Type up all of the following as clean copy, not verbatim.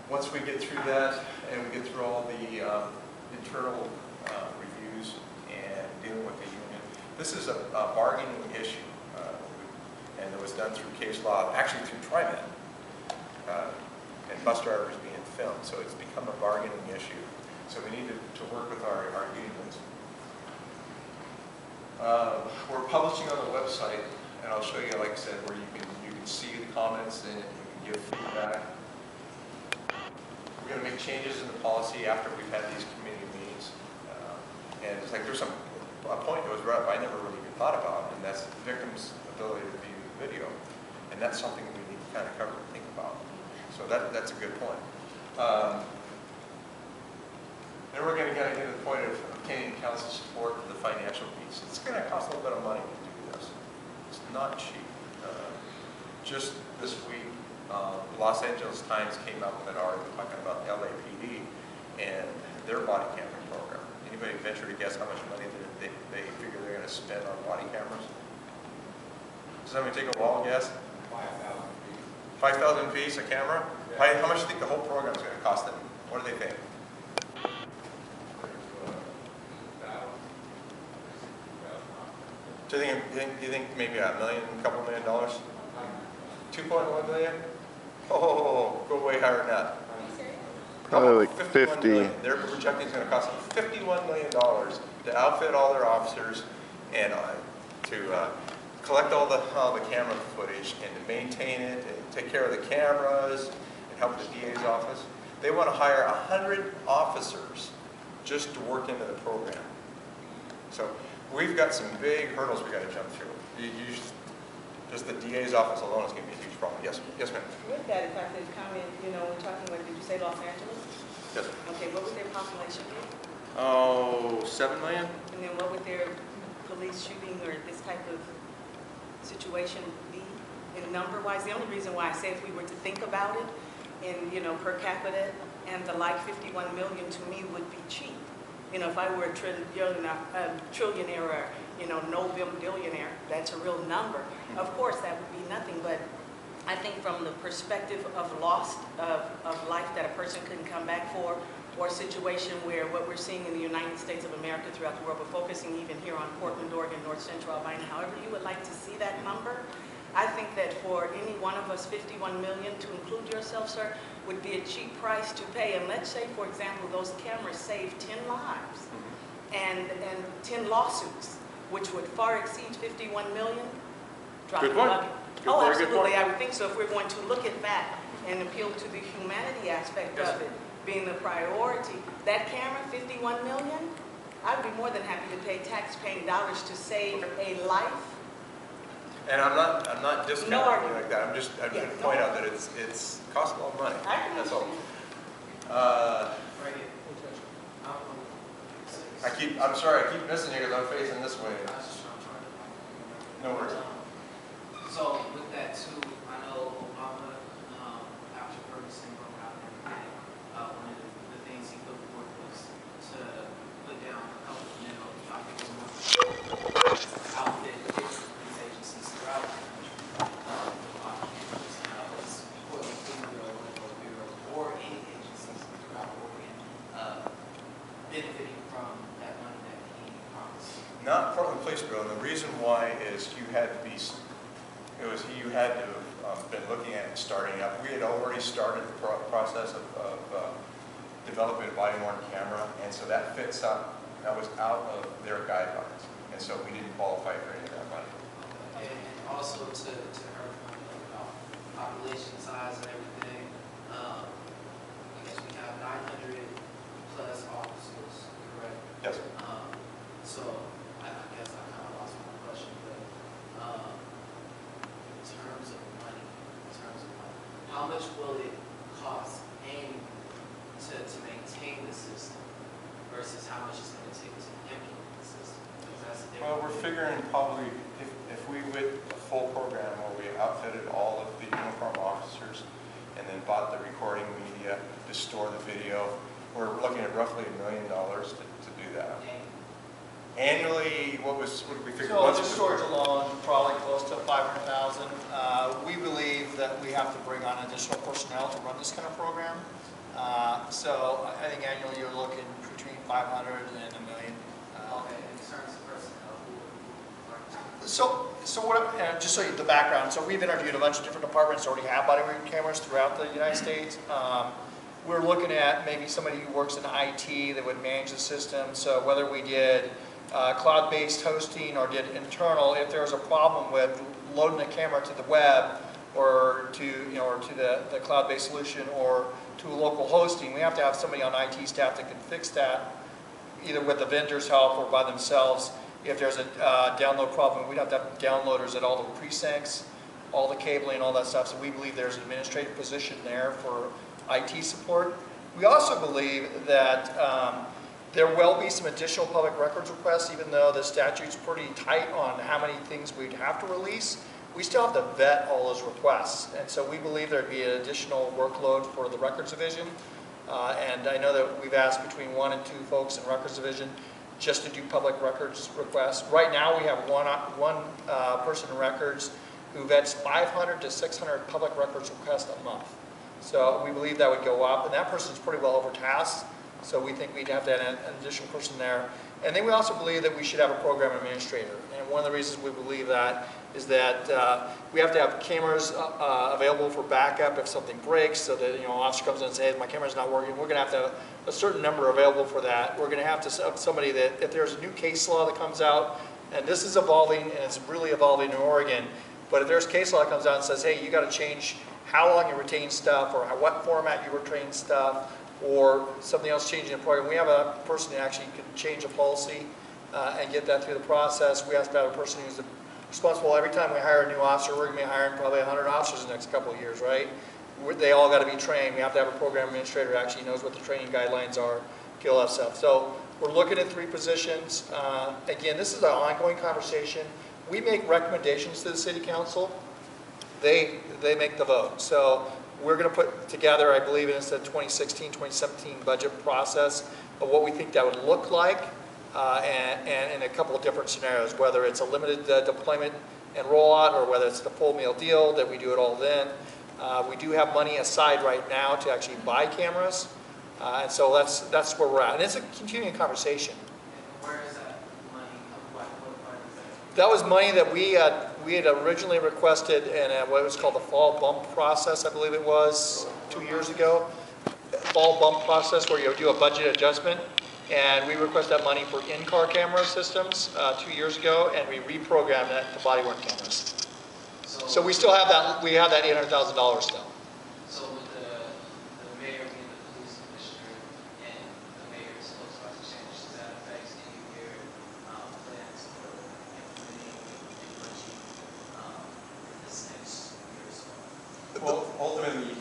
once we get through that and we get through all the internal reviews and dealing with the union, this is a bargaining issue, and it was done through case law, actually through TriMet, and bus drivers being filmed, so it's become a bargaining issue. So we need to work with our unions. We're publishing on the website, and I'll show you, like I said, where you can see the comments and you can give feedback. We're going to make changes in the policy after we've had these committee meetings. And it's like there's a point that was brought up I never really even thought about, and that's the victim's ability to view the video. And that's something we need to kind of cover and think about. So that's a good point. Then we're going to get into the point of obtaining council support for the financial piece. It's going to cost a little bit of money to do this. It's not cheap. Just this week, Los Angeles Times came out with an article talking about LAPD and their body camera program. Anybody venture to guess how much money they figure they're going to spend on body cameras? Does somebody take a wild guess? 5,000 feet a camera? Yeah. How much do you think the whole program is going to cost them? What do they think? Do you think maybe a couple million dollars? 2.1 million? Oh, go way higher than that. Probably like 50. Million. They're projecting it's going to cost them $51 million to outfit all their officers and to collect all the camera footage and to maintain it and take care of the cameras and help the DA's office. They want to hire 100 officers just to work into the program. So we've got some big hurdles we got to jump through. Just the DA's office alone is going to be a huge problem. Yes, ma'am. With that, if I could comment, we're talking about, did you say Los Angeles? Yes. Okay, what would their population be? Oh, 7 million? And then what would their police shooting or this type of situation be in number-wise? The only reason why I say if we were to think about it in, per capita and the like, 51 million to me would be cheap. If I were a trillionaire or, no billionaire, that's a real number. Of course, that would be nothing, but I think from the perspective of loss of life that a person couldn't come back for, or a situation where what we're seeing in the United States of America throughout the world, but focusing even here on Portland, Oregon, North Central Albina, however you would like to see that number, I think that for any one of us, 51 million, to include yourself, sir, would be a cheap price to pay. And let's say, for example, those cameras save 10 lives and 10 lawsuits, which would far exceed 51 million. Good point. Oh, absolutely. I would think so. If we're going to look at that and appeal to the humanity aspect of it being the priority, that camera, 51 million, I'd be more than happy to pay tax-paying dollars to save a life. And I'm not discounting anything like that. I'm just going to point out that it's cost a lot of money. That's all. I'm sorry, I keep missing you because I'm facing this way. No worries. So with that too, I know Obama, after Ferguson broke out and everything, one of the things he put forth was to put down a couple of, I think it was more outfit different police agencies throughout the country. Or any agencies throughout Oregon benefiting from that money that he promised. Not Portland Police Bureau. And the reason why is you had to have been looking at it starting up. We had already started the process of developing a body-worn camera, and so that fits up. That was out of their guidelines, and so we didn't qualify for any of that money. And also to her point about population size and everything, I guess we have 900 plus officers, correct? Yes. So I guess I kind of lost my question, but in terms of money, how much will it cost annually to maintain the system versus how much it's going to take to implement the system? Well, we're figuring probably if we would a full program where we outfitted all of the uniform officers and then bought the recording media to store the video, we're looking at roughly $1 million to do that. Annually, what did we figure? So the storage alone, probably close to $500,000. We believe that we have to bring on additional personnel to run this kind of program. So I think annually you're looking between 500 and $1 million. Okay, in terms of personnel, who So what, just so you the background, so we've interviewed a bunch of different departments that already have body worn cameras throughout the United States. We're looking at maybe somebody who works in IT that would manage the system. So whether we did cloud-based hosting or did internal, if there was a problem with loading a camera to the web or to, or to the cloud-based solution or to a local hosting, we have to have somebody on IT staff that can fix that, either with the vendor's help or by themselves. If there's a download problem, we'd have to have downloaders at all the precincts, all the cabling, all that stuff. So we believe there's an administrative position there for IT support. We also believe that there will be some additional public records requests, even though the statute's pretty tight on how many things we'd have to release. We still have to vet all those requests. And so we believe there'd be an additional workload for the records division. And I know that we've asked between 1 and 2 folks in records division just to do public records requests. Right now we have one person in records who vets 500 to 600 public records requests a month. So we believe that would go up, and that person's pretty well overtasked. So we think we'd have to have an additional person there. And then we also believe that we should have a program administrator. And one of the reasons we believe that is that we have to have cameras available for backup if something breaks, so that, an officer comes in and says, hey, my camera's not working. We're going to have a certain number available for that. We're going to have to have somebody that, if there's a new case law that comes out, and this is evolving, and it's really evolving in Oregon, but if there's case law that comes out and says, hey, you got to change how long you retain stuff, or what format you retain stuff, or something else changing the program, we have a person that actually can change a policy and get that through the process. We have to have a person who's responsible. Every time we hire a new officer, we're going to be hiring probably 100 officers in the next couple of years, right? They all got to be trained. We have to have a program administrator who actually knows what the training guidelines are, get all that stuff. So we're looking at 3 positions. Again, this is an ongoing conversation. We make recommendations to the city council. They make the vote. So we're going to put together, I believe it's the 2016, 2017 budget process of what we think that would look like, and in a couple of different scenarios, whether it's a limited deployment and rollout, or whether it's the full meal deal that we do it all then. We do have money aside right now to actually buy cameras, and so that's where we're at. And it's a continuing conversation. and where is that money? What part is that? That was money that we had originally requested in what was called the fall bump process, I believe it was 2 years ago. Fall bump process where you do a budget adjustment, and we request that money for in-car camera systems 2 years ago, and we reprogrammed that to body-worn cameras. So we still have that. We have that $800,000 still. So with the mayor being the police commissioner and the mayor's spokesperson change, does that affect any of your plans for implementing and budgeting this next year as well? Well, ultimately,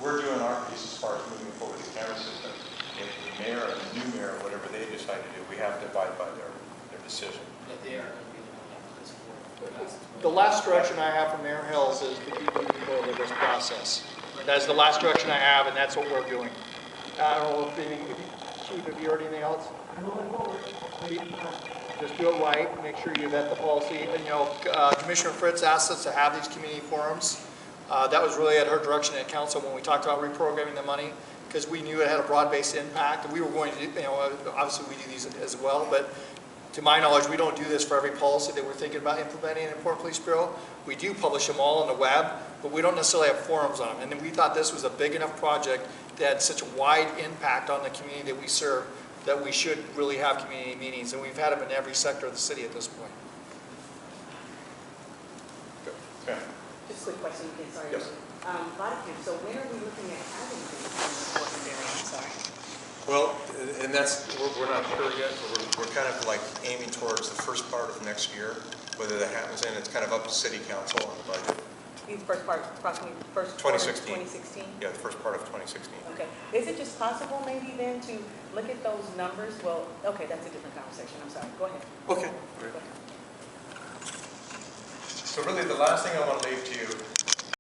we're doing our piece as far as moving forward with the camera system. If the mayor or the new mayor, whatever they decide to do, we have to abide by their decision. That they are going to be the one that puts forward. The last direction I have from Mayor Hills is to keep moving forward with this process. That's the last direction I have, and that's what we're doing. I don't know Chief, have you heard anything else? Just do it right, make sure you vet the policy. And Commissioner Fritz asked us to have these community forums. That was really at her direction at council when we talked about reprogramming the money, because we knew it had a broad-based impact. And we were going to, obviously we do these as well, but to my knowledge, we don't do this for every policy that we're thinking about implementing in Port Police Bureau. We do publish them all on the web, but we don't necessarily have forums on them. And then we thought this was a big enough project that had such a wide impact on the community that we serve that we should really have community meetings. And we've had them in every sector of the city at this point. Okay. Just a quick question again, sorry. Yes. Body cam, so when are we looking at having these in the Portland area? I'm sorry. Well, and we're not sure yet, but we're kind of like aiming towards the first part of next year, whether that happens, and it's kind of up to city council on the budget. The first part, approximately first quarter of 2016. 2016? Yeah, the first part of 2016. Okay. Is it just possible maybe then to look at those numbers? Well, okay, that's a different conversation. I'm sorry. Go ahead. Okay. Go ahead. So really, the last thing I want to leave to you